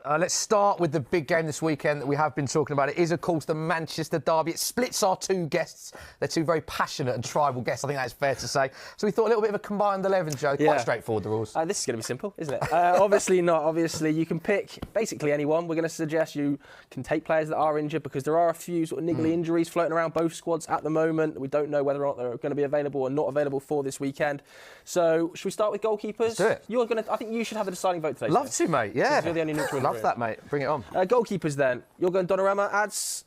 Let's start with the big game this weekend that we have been talking about. It is, of course, the Manchester derby. It splits our two guests. They're two very passionate and tribal guests. I think that's fair to say. So we thought a little bit of a combined 11, Joe. Quite straightforward, the rules. This is going to be simple, isn't it? Obviously not. Obviously, you can pick basically anyone. We're going to suggest you can take players that are injured because there are a few sort of niggly injuries floating around both squads at the moment. We don't know whether or not they're going to be available or not available for this weekend. So should we start with goalkeepers? Let's do it. I think you should have the deciding vote today. Love to, mate. Yeah. You're the only neutral. Love that, mate. Bring it on. Goalkeepers then. You're going Donnarumma, adds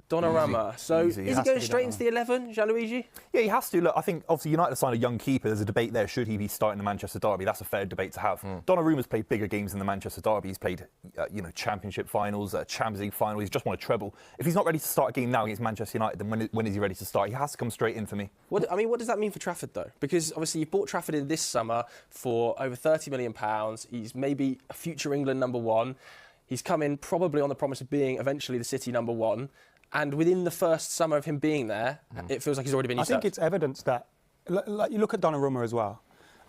Donnarumma. Easy. So Easy. is he going straight into the 11, Gianluigi? Yeah, he has to. Look, I think obviously United have signed a young keeper. There's a debate there. Should he be starting the Manchester derby? That's a fair debate to have. Donnarumma's played bigger games in the Manchester derby. He's played, Championship finals, Champions League final. He's just won a treble. If he's not ready to start a game now against Manchester United, then when is he ready to start? He has to come straight in for me. What does that mean for Trafford though? Because obviously you bought Trafford in this summer for over £30 million. He's maybe a future England number one. He's come in probably on the promise of being eventually the City number one. And within the first summer of him being there, it feels like he's already been usurped. I think it's evidence that, like you look at Donnarumma as well,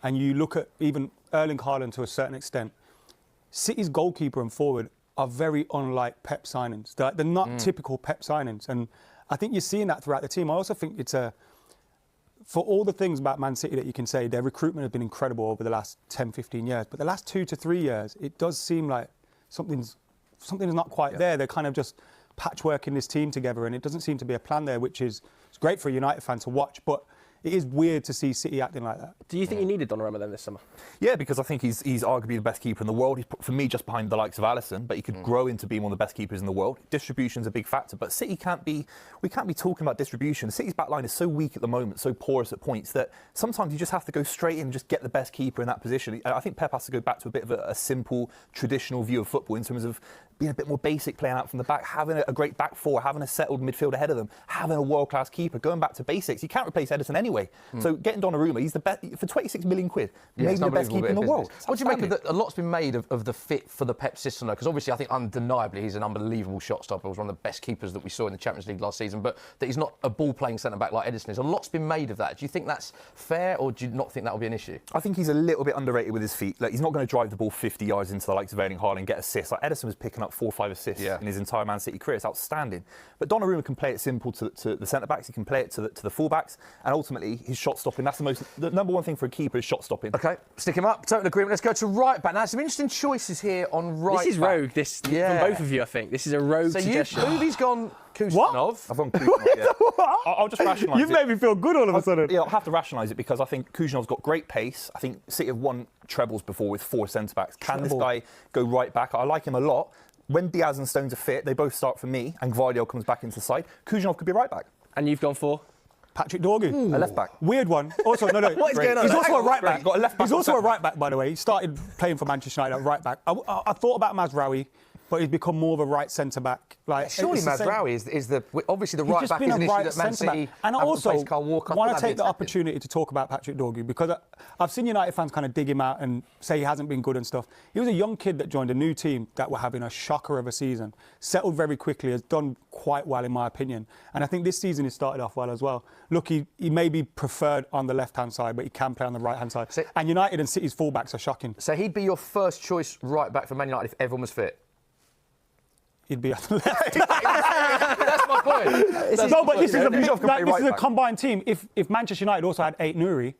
and you look at even Erling Haaland to a certain extent, City's goalkeeper and forward are very unlike Pep signings. They're not typical Pep signings. And I think you're seeing that throughout the team. I also think for all the things about Man City that you can say, their recruitment has been incredible over the last 10, 15 years. But the last 2 to 3 years, it does seem like something's not quite there. They're kind of just patchworking this team together, and it doesn't seem to be a plan there, which is it's great for a United fan to watch, but it is weird to see City acting like that. Do you think you needed Donnarumma then this summer? Yeah, because I think he's arguably the best keeper in the world. He's, for me, just behind the likes of Alisson, but he could grow into being one of the best keepers in the world. Distribution's a big factor, but City we can't be talking about distribution. City's backline is so weak at the moment, so porous at points, that sometimes you just have to go straight in and just get the best keeper in that position. I think Pep has to go back to a bit of a simple, traditional view of football in terms of being a bit more basic, playing out from the back, having a great back four, having a settled midfield ahead of them, having a world-class keeper, going back to basics. You can't replace Ederson anyway. So getting Donnarumma, he's the best for 26 million quid. Maybe the best keeper in the world. What do you make of that? A lot's been made of the fit for the Pep system, though, because obviously I think undeniably he's an unbelievable shot stopper. He was one of the best keepers that we saw in the Champions League last season, but that he's not a ball-playing centre-back like Ederson is. A lot's been made of that. Do you think that's fair, or do you not think that will be an issue? I think he's a little bit underrated with his feet. Like, he's not going to drive the ball 50 yards into the likes of Erling Haaland and get assists. Like, Ederson was picking up 4 or 5 assists in his entire Man City career. It's outstanding. But Donnarumma can play it simple to the centre-backs. He can play it to the full-backs. And ultimately, his shot-stopping, that's the number one thing for a keeper is shot-stopping. OK, stick him up. Total agreement. Let's go to right-back. Now, some interesting choices here on right-back. This is rogue, from both of you, I think. This is a rogue suggestion. So Movie's gone Kuznetsov. What? I've gone Kuznetsov, I'll just rationalise it. You've made me feel good all of a sudden. Yeah, I'll have to rationalise it because I think Kuznov's got great pace. I think City have won trebles before with 4 centre-backs. Can this guy go right back? I like him a lot. When Diaz and Stones are fit, they both start for me, and Gvardiol comes back into the side. Kuznetsov could be right back. And you've gone for? Patrick Dorgu. A left back. Weird one. Also, no. What is going on? He's also a right back. Got a left back. He's also a right back, by the way. He started playing for Manchester United at right back. I thought about Mazraoui, but he's become more of a right centre back. Like, surely Mazraoui is obviously the right back is an issue that Man City and I also want to take the attacking. opportunity to talk about Patrick Dorgu because I've seen United fans kind of dig him out and say he hasn't been good and stuff. He was a young kid that joined a new team that were having a shocker of a season, settled very quickly, has done quite well in my opinion, and I think this season he started off well as well. Look, he may be preferred on the left-hand side, but he can play on the right-hand side. And United and City's fullbacks are shocking. So he'd be your first choice right back for Man United if everyone was fit? He'd be on the left. That's my point. This is a combined team. If Manchester United also had Aït-Nouri,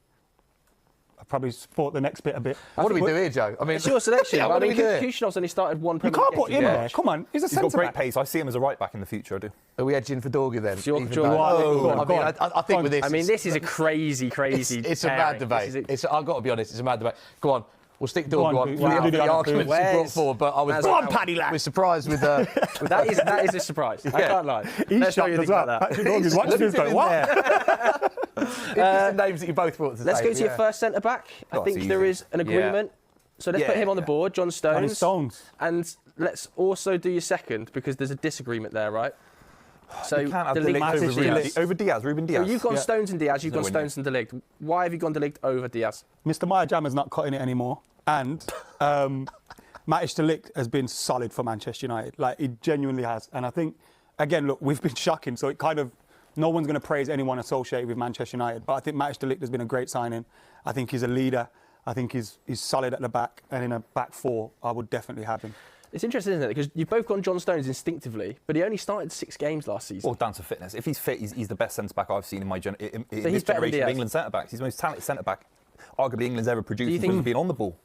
I'd probably support the next bit a bit. What do we do here, Joe? I mean, it's your selection. What do we do? Kushnov's only started one. You can't put him there. Come on, he's a centre-back. He's got great pace. I see him as a right back in the future. I do. Are we edging for Dorgu then? I think with this, I mean, this is a crazy. It's a mad debate. I've got to be honest. It's a mad debate. Go on. We'll stick Dorgu on. Wow. The arguments you brought forward, but I was surprised with that is a surprise. I can't lie. He's shocked as well. Patrick Dorgu's watching this going, what? Interesting names that you both brought to the Let's go to your first centre-back. I think there is an agreement. So let's put him on the board, John Stones. And let's also do your second, because there's a disagreement there, right? So you can't have De Ligt over Diaz, Rúben Dias. So you've gone Stones and Diaz, you've gone Stones and De Ligt. Why have you gone De Ligt over Diaz? Mr. Maya Jama's not cutting it anymore. And Matheus De Ligt has been solid for Manchester United. Like, he genuinely has. And I think, again, look, we've been shocking. So it kind of, no one's going to praise anyone associated with Manchester United. But I think Matheus De Ligt has been a great signing. I think he's a leader. I think he's solid at the back. And in a back four, I would definitely have him. It's interesting, isn't it? Because you've both gone John Stones instinctively, but he only started 6 games last season. Well, down to fitness. If he's fit, he's the best centre-back I've seen in my in he's this better than generation of Dias. England centre-backs. He's the most talented centre-back arguably England's ever produced in terms of being on the ball.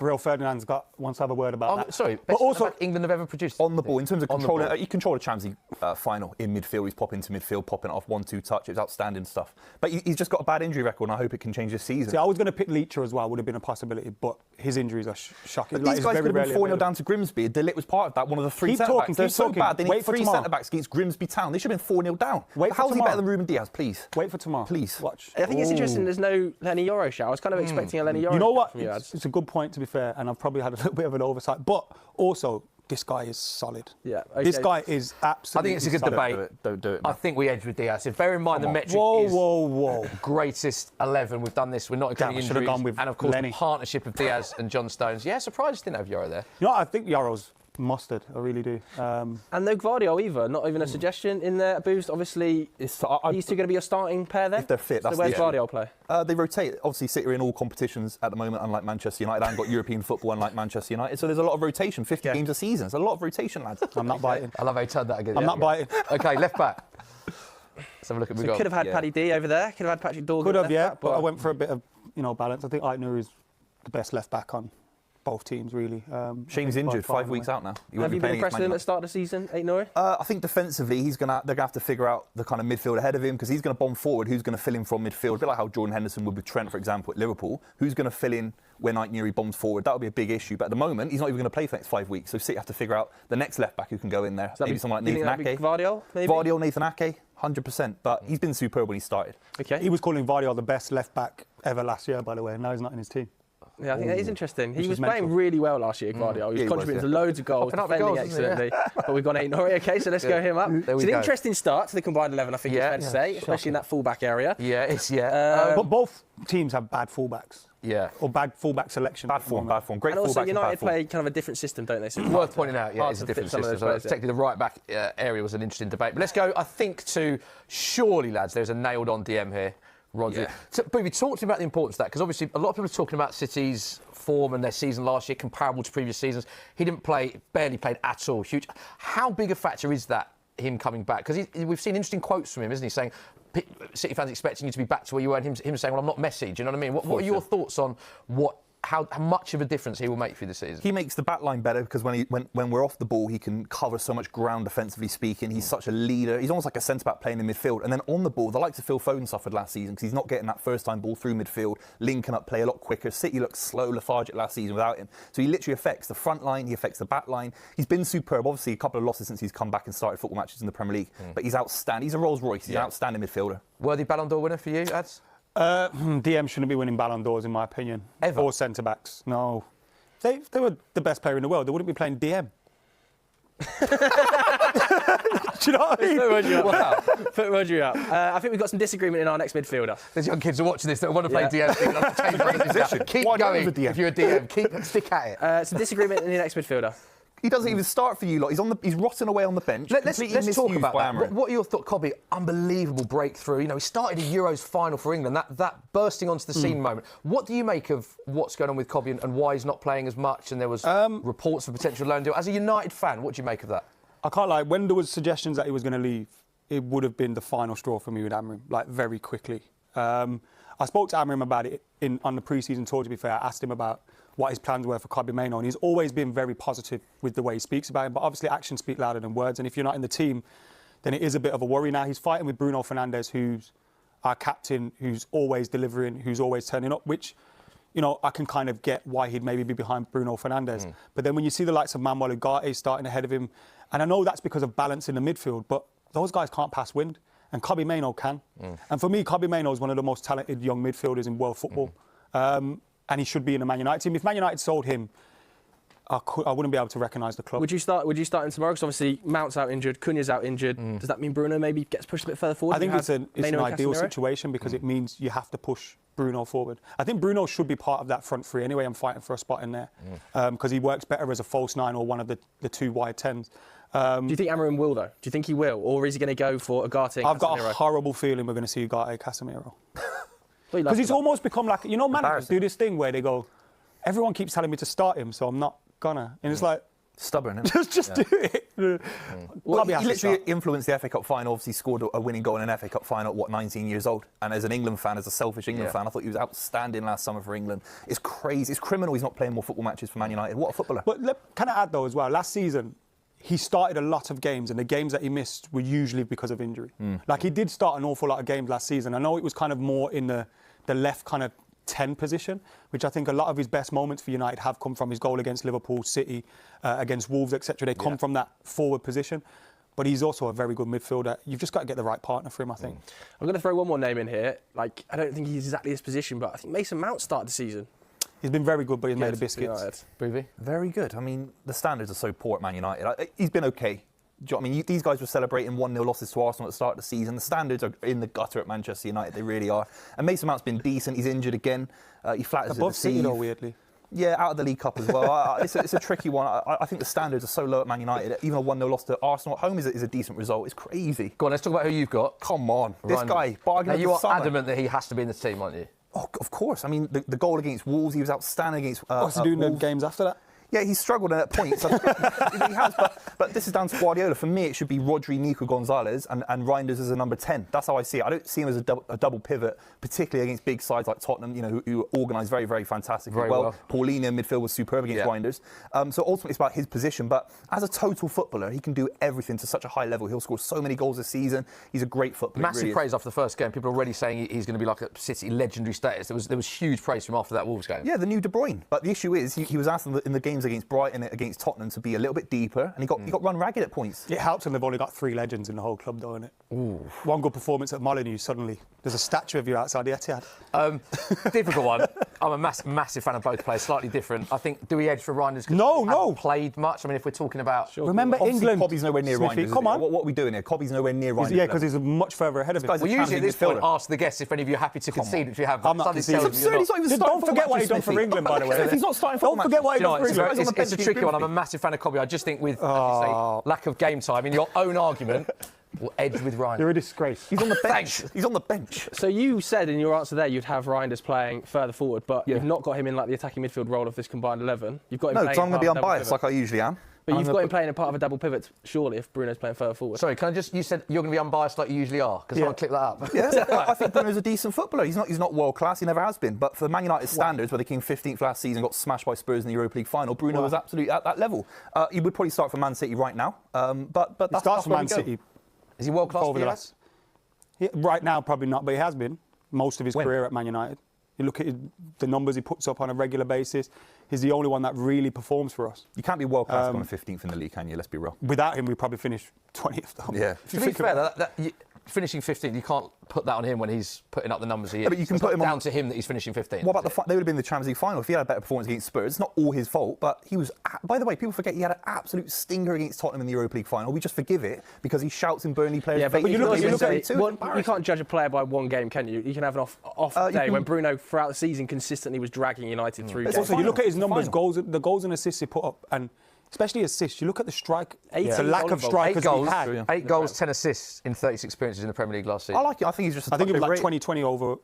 Real Ferdinand's wants to have a word about that. Sorry, but also England have ever produced on the ball in terms of controlling. ball. He controlled a Champions League final in midfield. He's popping to midfield, popping it off 1-2 touch. It was outstanding stuff. But he's just got a bad injury record, and I hope it can change this season. See, I was going to pick Leacher as well. Would have been a possibility, but his injuries are shocking. But these guys could have been 4-0 down to Grimsby. De Ligt was part of that. One of the 3 centre-backs. They're so bad. They need 3 centre-backs against Grimsby Town. They should have been 4-0 down. How's he better than Rúben Dias? Please. Wait for tomorrow. Please. Watch. I think it's interesting there's no Lenny Yoro shout. I was kind of expecting a Lenny Yoro. You know what? From you, It's a good point, to be fair, and I've probably had a little bit of an oversight. But also, this guy is solid. Yeah. Okay. This guy is absolutely I think it's a good solid. debate. Don't do it. I think we edge with Dias. Bear in mind the metric is Whoa. greatest 11. We've done this. We're not including I should have injuries. gone with And of course, Lenny. the partnership of Dias and John Stones. Yeah, surprised didn't have Yoro there. You know what? I think Yoro's mustard. I really do. And no Gvardiol either. Not even a suggestion in there. Boost. Obviously, these two going to be your starting pair then? If they're fit, that's so where's the issue. Gvardiol play? They rotate. Obviously, City are in all competitions at the moment, unlike Manchester United. I haven't got European football, unlike Manchester United. So there's a lot of rotation. 50 games a season. It's a lot of rotation, lads. I'm not biting. I love how you turned that again. I'm not biting. OK, left back. Let's have a look at So could have had Paddy D over there. Could have had Patrick Dorgan. Could have, yeah. Back, but I went for a bit of balance. I think Aït-Nouri is the best left back on both teams, really. Shane's injured, 5 weeks out now. Have you been impressed with him at the start of the season, Aït-Nouri? I think defensively, they're going to have to figure out the kind of midfield ahead of him because he's going to bomb forward. Who's going to fill in from midfield? A bit like how Jordan Henderson would with Trent, for example, at Liverpool. Who's going to fill in when Aït-Nouri bombs forward? That would be a big issue. But at the moment, he's not even going to play for the next 5 weeks. So City have to figure out the next left back who can go in there. Maybe someone like Nathan Ake. Gvardiol, maybe? Gvardiol, Nathan Ake, 100%. But he's been superb when he started. Okay. He was calling Gvardiol the best left back ever last year, by the way, and now he's not in his team. Yeah, I think that is interesting. He Which was is playing mental. really well last year, Gvardiol. He was contributing to loads of goals, Popping up the defending goals, isn't he? excellently. But we've gone Aït-Nouri, OK, so let's go him up. There we It's an go. interesting start to the combined 11, I think it's fair to say, especially in that full-back area. Yeah, But both teams have bad fullbacks. Yeah. Or bad fullback selection. Bad form. Great And also fullback. United play kind of a different system, don't they? So it's Worth hard to- pointing out, yeah, hard it's a to fit different some of system. those So players in. particularly the right back area was an interesting debate. But let's go, I think, to surely, lads, there's a nailed on DM here. Roger. Yeah. So, but we talked about the importance of that because obviously a lot of people are talking about City's form and their season last year comparable to previous seasons. He didn't play, barely played at all. Huge. How big a factor is that, him coming back? Because we've seen interesting quotes from him, isn't he, saying City fans expecting you to be back to where you were, and him saying, well, I'm not Messi. Do you know what I mean? What are your thoughts on how much of a difference he will make for you this season? He makes the back line better because when we're off the ball, he can cover so much ground defensively speaking. He's such a leader. He's almost like a centre-back playing in midfield. And then on the ball, the likes of Phil Foden suffered last season because he's not getting that first-time ball through midfield, linking up play a lot quicker. City looked slow, lethargic last season without him. So he literally affects the front line, he affects the back line. He's been superb. Obviously, a couple of losses since he's come back and started football matches in the Premier League. But he's outstanding. He's a Rolls Royce. He's an outstanding midfielder. Worthy Ballon d'Or winner for you, Ads? DM shouldn't be winning Ballon d'Ors, in my opinion. Ever? Or centre-backs. No. They were the best player in the world. They wouldn't be playing DM. Do you know what I mean? Put Roger up. I think we've got some disagreement in our next midfielder. There's young kids who are watching this that want to play DM. Keep Why not going. with a DM? If you're a DM, stick at it. Some disagreement in the next midfielder. He doesn't even start for you lot. He's rotting away on the bench. Let's talk about that. Amorim. What are your thoughts, Cobby? Unbelievable breakthrough. You know, he started a Euros final for England. That bursting onto the scene moment. What do you make of what's going on with Cobby and why he's not playing as much? And there was reports of potential loan deal. As a United fan, what do you make of that? I can't lie. When there was suggestions that he was going to leave, it would have been the final straw for me with Amorim, like very quickly. I spoke to Amorim about it on the pre-season tour, to be fair. I asked him about what his plans were for Cobby Mainoo, and he's always been very positive with the way he speaks about him. But obviously, actions speak louder than words. And if you're not in the team, then it is a bit of a worry. Now he's fighting with Bruno Fernandes, who's our captain, who's always delivering, who's always turning up, which, you know, I can kind of get why he'd maybe be behind Bruno Fernandes. But then when you see the likes of Manuel Ugarte starting ahead of him, and I know that's because of balance in the midfield, but those guys can't pass wind, and Cobby Mainoo can. And for me, Cobby Mainoo is one of the most talented young midfielders in world football. And he should be in the Man United team. If Man United sold him, I wouldn't be able to recognise the club. Would you start him tomorrow? Because obviously Mount's out injured, Cunha's out injured. Does that mean Bruno maybe gets pushed a bit further forward? I think it's an ideal Casemiro? situation because it means you have to push Bruno forward. I think Bruno should be part of that front three anyway. I'm fighting for a spot in there because he works better as a false nine or one of the two wide tens. Do you think Amorim will, though? Do you think he will? Or is he going to go for Ugarte and I've got Casemiro? a horrible feeling we're going to see Ugarte Casemiro. Because Because it's almost become like, managers do this thing where they go, everyone keeps telling me to start him, so I'm not gonna. And it's like, Stubborn, isn't it? Just do it. Well, Clubby has he to literally start. influenced the FA Cup final. Obviously, scored a winning goal in an FA Cup final at 19 years old. And as an England fan, as a selfish England fan, I thought he was outstanding last summer for England. It's crazy. It's criminal. He's not playing more football matches for Man United. What a footballer! But can I add though as well? Last season, he started a lot of games, and the games that he missed were usually because of injury. Like he did start an awful lot of games last season. I know it was kind of more in the left kind of 10 position, which I think a lot of his best moments for United have come from his goal against Liverpool, City, against Wolves, etc. They come from that forward position. But he's also a very good midfielder. You've just got to get the right partner for him, I think. I'm going to throw one more name in here. Like, I don't think he's exactly his position, but I think Mason Mount started the season. He's been very good, but he's made the Good for biscuits. United. Boovy? Very good. I mean, the standards are so poor at Man United. He's been okay. Do you know what I mean? These guys were celebrating 1-0 losses to Arsenal at the start of the season. The standards are in the gutter at Manchester United. They really are. And Mason Mount's been decent. He's injured again. He flatters Above the City, though, deceive. weirdly. Yeah, out of the League Cup as well. It's a tricky one. I think the standards are so low at Man United. Even a 1-0 loss to Arsenal at home is a decent result. It's crazy. Go on, let's talk about who you've got. Come on. This Ryan. guy, bargain Now, of you the are summer. adamant that he has to be in the team, aren't you? Oh, of course. I mean, the goal against Wolves, he was outstanding against What's he doing in the Wolves. games after that? Yeah, he's struggled at points. He has, but this is down to Guardiola. For me, it should be Rodri, Nico Gonzalez, and Reijnders as a number 10. That's how I see it. I don't see him as a double pivot, particularly against big sides like Tottenham, you know, who organise very, very fantastically Very well. Paulinho in midfield was superb against Reijnders. So ultimately, it's about his position. But as a total footballer, he can do everything to such a high level. He'll score so many goals this season. He's a great footballer. Massive really praise after the first game. People are already saying he's going to be like a City legendary status. There was huge praise from after that Wolves game. Yeah, the new De Bruyne. But the issue is, he was asked in the games against Brighton, against Tottenham, to be a little bit deeper, and he got run ragged at points. It helps when they've only got 3 legends in the whole club, though, innit? One good performance at Molineux, suddenly there's a statue of you outside the Etihad. Difficult one. I'm a massive fan of both players. Slightly different. I think, do we edge for Reijnders? No. Played much. I mean, if we're talking about... Remember Obviously, England. Cobby's nowhere near Smithy, Reijnders. come on. What are we doing here? Cobby's nowhere near Reijnders. Yeah, because he's much further ahead of him. guy's a Well, usually at this point, midfielder. ask the guests if any of you are happy to concede, which you have. I'm not Suddenly conceding. tells me you're He's not even Just starting don't forget what he's done for England, by the way. If he's not starting Don't forget what You he's know, done for England. it's a tricky one. I'm a massive fan of Cobby. I just think with, as you say, lack of game time, in your own argument, we'll edge with Ryan. You're a disgrace. He's on the bench. He's on the bench. So you said in your answer there you'd have Reijnders playing further forward, but you've not got him in like the attacking midfield role of this combined 11. You've got him No, playing because I'm going to be part of a double unbiased pivot. like I usually am. But you've got him playing a part of a double pivot, surely, if Bruno's playing further forward. Sorry, can I just... You said you're going to be unbiased like you usually are, because I'll clip that up. Yeah, I think Bruno's a decent footballer. He's not world class. He never has been. But for Man United standards, where they came 15th last season, got smashed by Spurs in the Europa League final, Bruno was absolutely at that level. He would probably start for Man City right now. But He that's starts for where Man we go. City. Is he world class? Over the last. Right now, probably not, but he has been most of his When? career at Man United. You look at the numbers he puts up on a regular basis. He's the only one that really performs for us. You can't be world class on 15th in the league, can you? Let's be real. Without him, we probably finish 20th. Though. Yeah. To be fair, finishing 15th, you can't put that on him when he's putting up the numbers he is. but you can It's put not him on- down to him that he's finishing 15th. What about they would have been the Champions League final if he had a better performance against Spurs. It's not all his fault, but he was. By the way, people forget he had an absolute stinger against Tottenham in the Europa League final. We just forgive it because he shouts in Burnley players' Yeah, but faces. you look at at you can't judge a player by one game, can you? You can have an off day when Bruno throughout the season consistently was dragging United through. But games. Also, you look at his numbers, Final. the goals and assists he put up, and especially assists. You look at the strike, 18 the lack goal of involved. strikers he had. 8 goals, 10 assists in 36 appearances in the Premier League last season. I like it. I think he's just. I think it was like overrated. 20-20 over.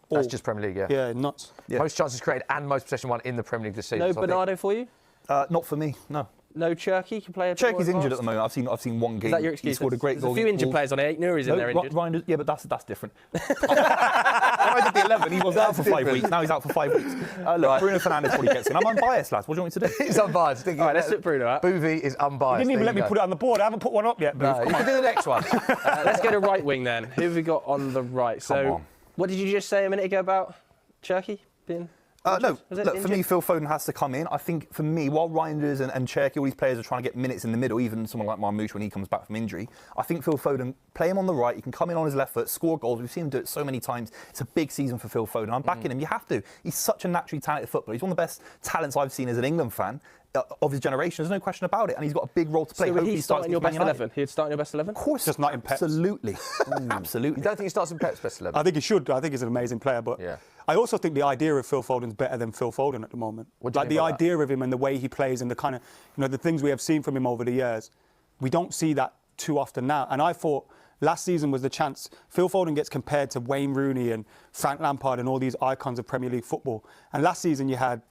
That's just Premier League, yeah. Yeah, nuts. Yeah. Most chances created and most possession won in the Premier League this season. No so I think- Bernardo for you? Not for me. No. No Cherky can play. Cherky's injured at the moment. I've seen one game. Is that your excuse? He scored a great There's goal. a few injured players on it. Aït-Nouri's in there injured. Reijnders, yeah, but that's different. When I did the 11, he was out for 5 weeks. Now he's out for 5 weeks. Look, Bruno Fernandes probably gets in. I'm unbiased, lads. What do you want me to do? He's unbiased. All right, let's put Bruno up. Boovy is unbiased. He didn't even There let me you put it on the board. I haven't put one up yet. go. Booth. You can do the next one. Let's go to right wing then. Who have we got on the right? Come So, on. what did you just say a minute ago about Cherky being? No, Was it look, for me, injured? Phil Foden has to come in. I think, for me, while Reijnders and Cherky, all these players are trying to get minutes in the middle, even someone like Marmoush when he comes back from injury, I think Phil Foden, play him on the right, he can come in on his left foot, score goals. We've seen him do it so many times. It's a big season for Phil Foden. I'm backing him. You have to. He's such a naturally talented footballer. He's one of the best talents I've seen as an England fan of his generation. There's no question about it. And he's got a big role to play. So Hope he'd he start starts in your against best Man United. 11. He'd start in your best 11. Of course. Just not in Pep's. Absolutely. Absolutely. You don't think he starts in Pep's best 11? I think he should. I think he's an amazing player, but Yeah. I also think the idea of Phil Foden's better than Phil Foden at the moment. What do you Like mean the by that? idea of him and the way he plays and the kind of, the things we have seen from him over the years, we don't see that too often now. And I thought last season was the chance. Phil Foden gets compared to Wayne Rooney and Frank Lampard and all these icons of Premier League football. And last season you had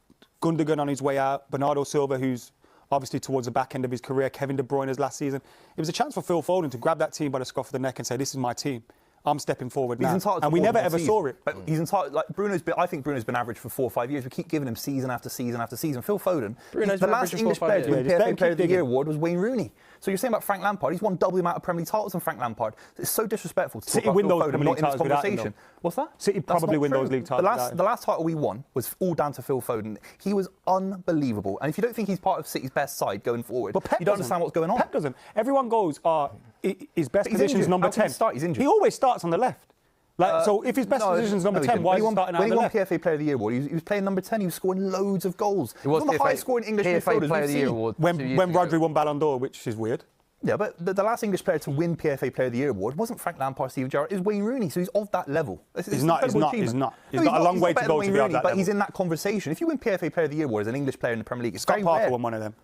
Gundogan on his way out, Bernardo Silva, who's obviously towards the back end of his career, Kevin De Bruyne's last season. It was a chance for Phil Foden to grab that team by the scruff of the neck and say, this is my team. I'm stepping forward now. And we never ever saw it. But he's entitled. Like I think Bruno's been average for 4 or 5 years. We keep giving him season after season after season. Phil Foden, the last English player to win PFA Player of the Year award was Wayne Rooney. So you're saying about Frank Lampard? He's won double the amount of Premier League titles than Frank Lampard. It's so disrespectful to talk about Phil Foden not in this conversation. What's that? City probably win those league titles. The last title we won was all down to Phil Foden. He was unbelievable. And if you don't think he's part of City's best side going forward, you don't understand what's going on. Pep doesn't. Everyone goes, his best position is number 10. He's injured. He always starts on the left. So if his best position is number 10, why is he starting out on the left? When he won PFA Player of the Year award, he was playing number 10. He was scoring loads of goals. He was one of the highest scoring English midfielders Player of the Year award. When Rodri won Ballon d'Or, which is weird. Yeah, but the last English player to win PFA Player of the Year award wasn't Frank Lampard, Steven Gerrard, it was Wayne Rooney. So he's of that level. He's not. He's got a long way to go to be on that level. But he's in that conversation. If you win PFA Player of the Year award as an English player in the Premier League, it's Scott very Parker rare. won one of them.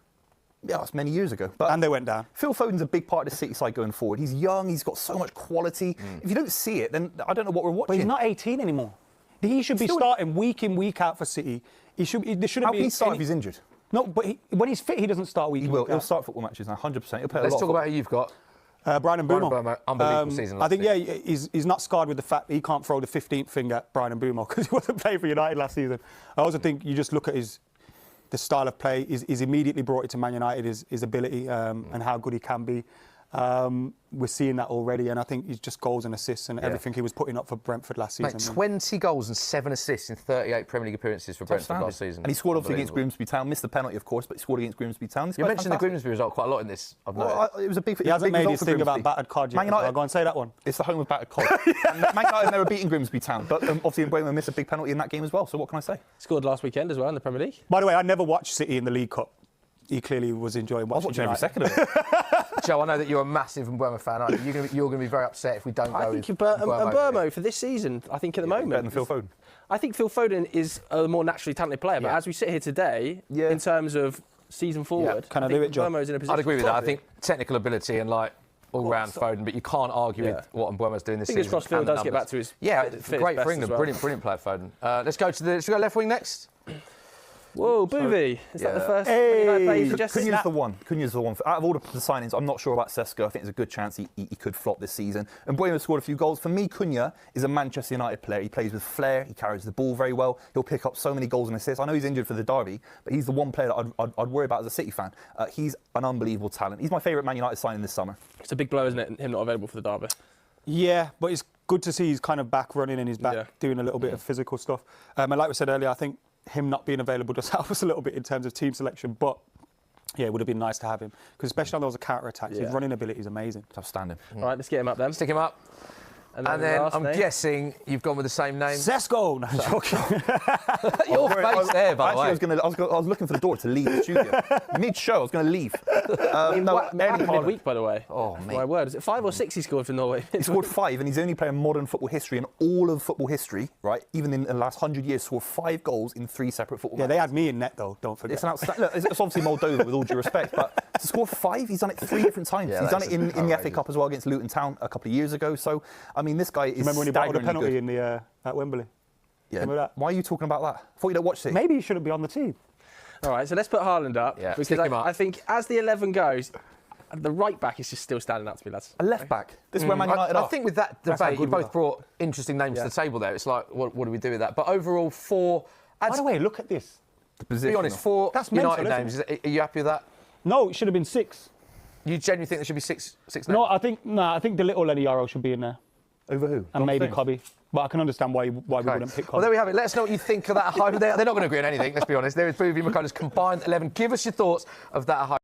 Yeah, that's many years ago. And they went down. Phil Foden's a big part of the City side going forward. He's young, he's got so much quality. If you don't see it, then I don't know what we're watching. But he's not 18 anymore. He should be starting week in, week out for City. There shouldn't be. How can he start if he's injured? No, but when he's fit, he doesn't start week in, week out. He'll start football matches now, 100%. He'll play Let's talk about who you've got. Brian Mbeumo. Unbelievable season last season. I think, he's not scarred with the fact that he can't throw the 15th finger at Brian Mbeumo because he wasn't playing for United last season. I also think you just look at the style of play. He's immediately brought it to Man United, his ability and how good he can be. We're seeing that already, and I think he's just goals and assists and everything he was putting up for Brentford last season. 20 goals and 7 assists in 38 Premier League appearances for Brentford last season. And he scored obviously against Grimsby Town, missed the penalty of course, but he scored against Grimsby Town. You mentioned the Grimsby result quite a lot in this. I've noticed. It was a big. He hasn't made his thing about battered cod yet. I'll go and say that one. It's the home of battered cod. Man United have never beaten Grimsby Town, but obviously Mbeumo missed a big penalty in that game as well. So what can I say? Scored last weekend as well in the Premier League. By the way, I never watched City in the League Cup. He clearly was enjoying watching. I was watching every second of it. Joe, I know that you're a massive Mbeumo fan, aren't you? You're going to be very upset if we don't go. I think Mbeumo for this season, I think at the moment. Better than Phil Foden. I think Phil Foden is a more naturally talented player, but as we sit here today, in terms of season forward, can I do it, Joe? Mbeumo's in a position. I'd agree with that. I think technical ability and all-round Foden, but you can't argue with what Mbeumo's doing this season. Fingers crossed Phil does get back to his it's great for England. Brilliant player, Foden. Let's go should we go left wing next? Whoa, Boovy. Is that the first United player you suggested? Cunha's the one. Cunha's the one. Out of all the signings, I'm not sure about Sesko. I think there's a good chance he could flop this season. And Mbeumo scored a few goals. For me, Cunha is a Manchester United player. He plays with flair. He carries the ball very well. He'll pick up so many goals and assists. I know he's injured for the derby, but he's the one player that I'd worry about as a City fan. He's an unbelievable talent. He's my favourite Man United signing this summer. It's a big blow, isn't it? Him not available for the derby. Yeah, but it's good to see he's kind of back running and he's back doing a little bit of physical stuff. And like we said earlier, I think him not being available does help us a little bit in terms of team selection, but it would have been nice to have him because especially on those counter-attacks, his running ability is amazing. It's outstanding. All right, let's get him up then. Stick him up. And then I'm guessing you've gone with the same name. Sesko! No, I'm joking. Your face there, by the way. I was looking for the door to leave the studio. Mid-show, I was going to leave. Midweek, by the way. Oh, mate. My word. Is it 5 or 6 he scored for Norway? He scored 5, and he's the only player in modern football history, in all of football history, right? Even in the last 100 years, scored 5 goals in 3 separate football matches. They had me in net, though, don't forget. It's an outstanding. Look, it's obviously Moldova, with all due respect, but to score 5, he's done it 3 different times. He's done it in the FA Cup as well against Luton Town a couple of years ago. So, I mean, this guy is. Remember when he battled a penalty in at Wembley? Yeah. That? Why are you talking about that? I thought you don't watch it. Maybe he shouldn't be on the team. All right, so let's put Haaland up. Yeah, because I think as the 11 goes, the right back is just still standing out to me, lads. A left back. This is where Man United are. I think with that debate, you both brought interesting names to the table there. It's like, what do we do with that? But overall, 4. By the way, look at this. To be honest, 4 United names. Are you happy with that? No, it should have been 6. You genuinely think there should be 6 names? No, I think the little Lenny Yarrow should be in there. Over who? And maybe Cobby. But I can understand why we wouldn't pick Cobby. Well, there we have it. Let us know what you think of that at home. They're not going to agree on anything, let's be honest. There is Boovy McCullough's combined 11. Give us your thoughts of that at home.